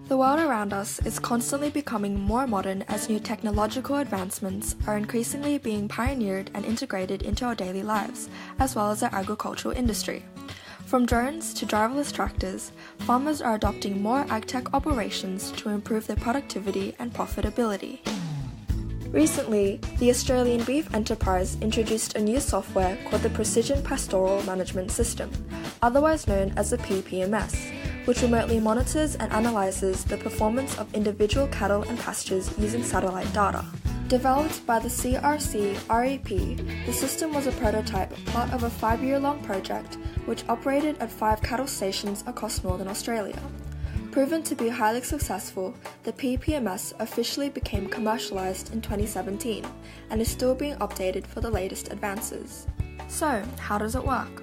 The world around us is constantly becoming more modern as new technological advancements are increasingly being pioneered and integrated into our daily lives, as well as our agricultural industry. From drones to driverless tractors, farmers are adopting more agtech operations to improve their productivity and profitability. Recently, the Australian Beef Enterprise introduced a new software called the Precision Pastoral Management System, otherwise known as the PPMS, which remotely monitors and analyzes the performance of individual cattle and pastures using satellite data. Developed by the CRC-REP, the system was a prototype part of a 5-year-long project which operated at 5 cattle stations across northern Australia. Proven to be highly successful, the PPMS officially became commercialized in 2017 and is still being updated for the latest advances. So, how does it work?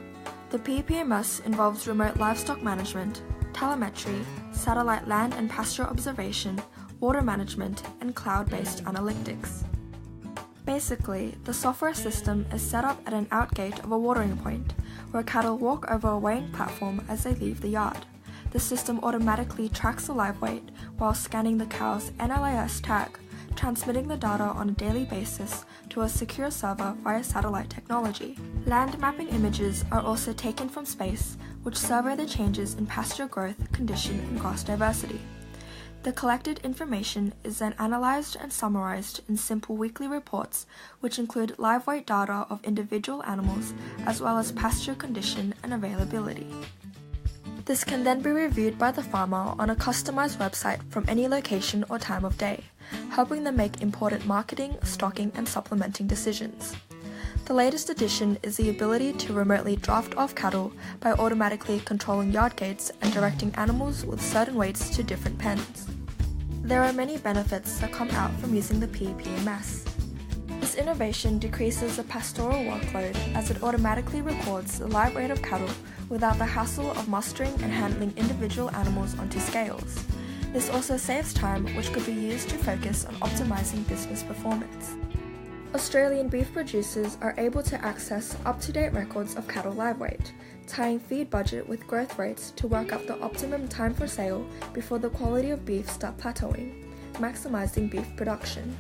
The PPMS involves remote livestock management, telemetry, satellite land and pasture observation, water management, and cloud-based analytics. Basically, the software system is set up at an outgate of a watering point, where cattle walk over a weighing platform as they leave the yard. The system automatically tracks the live weight while scanning the cow's NLAS tag, transmitting the data on a daily basis to a secure server via satellite technology. Land mapping images are also taken from space, which survey the changes in pasture growth, condition, and grass diversity. The collected information is then analyzed and summarized in simple weekly reports, which include live weight data of individual animals as well as pasture condition and availability. This can then be reviewed by the farmer on a customized website from any location or time of day, helping them make important marketing, stocking, and supplementing decisions. The latest addition is the ability to remotely draft off cattle by automatically controlling yard gates and directing animals with certain weights to different pens. There are many benefits that come out from using the PPMS. This innovation decreases the pastoral workload as it automatically records the live weight of cattle without the hassle of mustering and handling individual animals onto scales. This also saves time, which could be used to focus on optimizing business performance. Australian beef producers are able to access up-to-date records of cattle live weight, tying feed budget with growth rates to work up the optimum time for sale before the quality of beef start plateauing, maximizing beef production.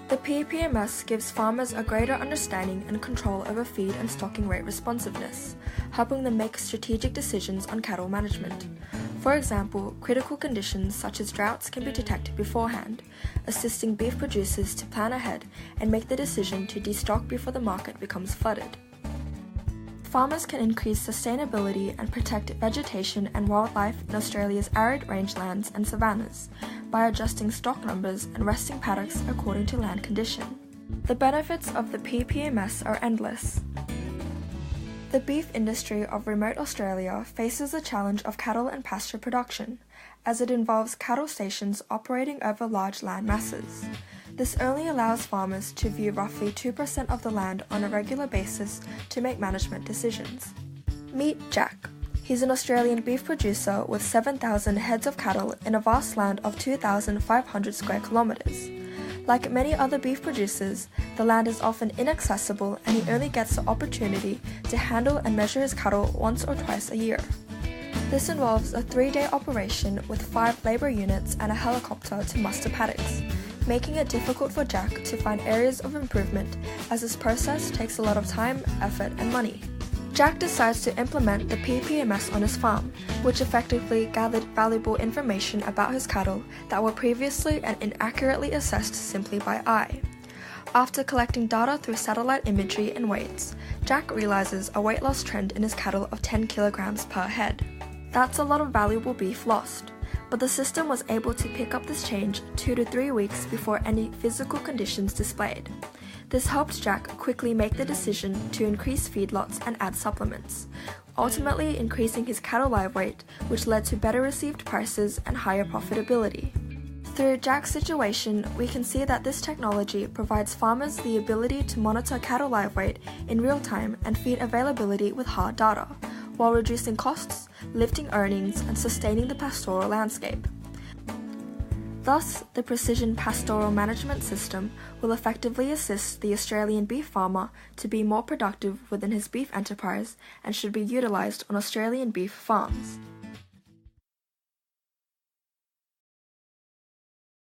The PPMS gives farmers a greater understanding and control over feed and stocking rate responsiveness, helping them make strategic decisions on cattle management. For example, critical conditions such as droughts can be detected beforehand, assisting beef producers to plan ahead and make the decision to destock before the market becomes flooded. Farmers can increase sustainability and protect vegetation and wildlife in Australia's arid rangelands and savannas by adjusting stock numbers and resting paddocks according to land condition. The benefits of the PPMS are endless. The beef industry of remote Australia faces the challenge of cattle and pasture production, as it involves cattle stations operating over large land masses. This only allows farmers to view roughly 2% of the land on a regular basis to make management decisions. Meet Jack. He's an Australian beef producer with 7,000 heads of cattle in a vast land of 2,500 square kilometres. Like many other beef producers, the land is often inaccessible and he only gets the opportunity to handle and measure his cattle once or twice a year. This involves a 3-day operation with 5 labour units and a helicopter to muster paddocks, making it difficult for Jack to find areas of improvement as this process takes a lot of time, effort, and money. Jack decides to implement the PPMS on his farm, which effectively gathered valuable information about his cattle that were previously and inaccurately assessed simply by eye. After collecting data through satellite imagery and weights, Jack realizes a weight loss trend in his cattle of 10 kilograms per head. That's a lot of valuable beef lost, but the system was able to pick up this change 2 to 3 weeks before any physical conditions displayed. This helped Jack quickly make the decision to increase feedlots and add supplements, ultimately increasing his cattle live weight, which led to better received prices and higher profitability. Through Jack's situation, we can see that this technology provides farmers the ability to monitor cattle live weight in real time and feed availability with hard data, while reducing costs, lifting earnings, and sustaining the pastoral landscape. Thus, the Precision Pastoral Management System will effectively assist the Australian beef farmer to be more productive within his beef enterprise and should be utilised on Australian beef farms.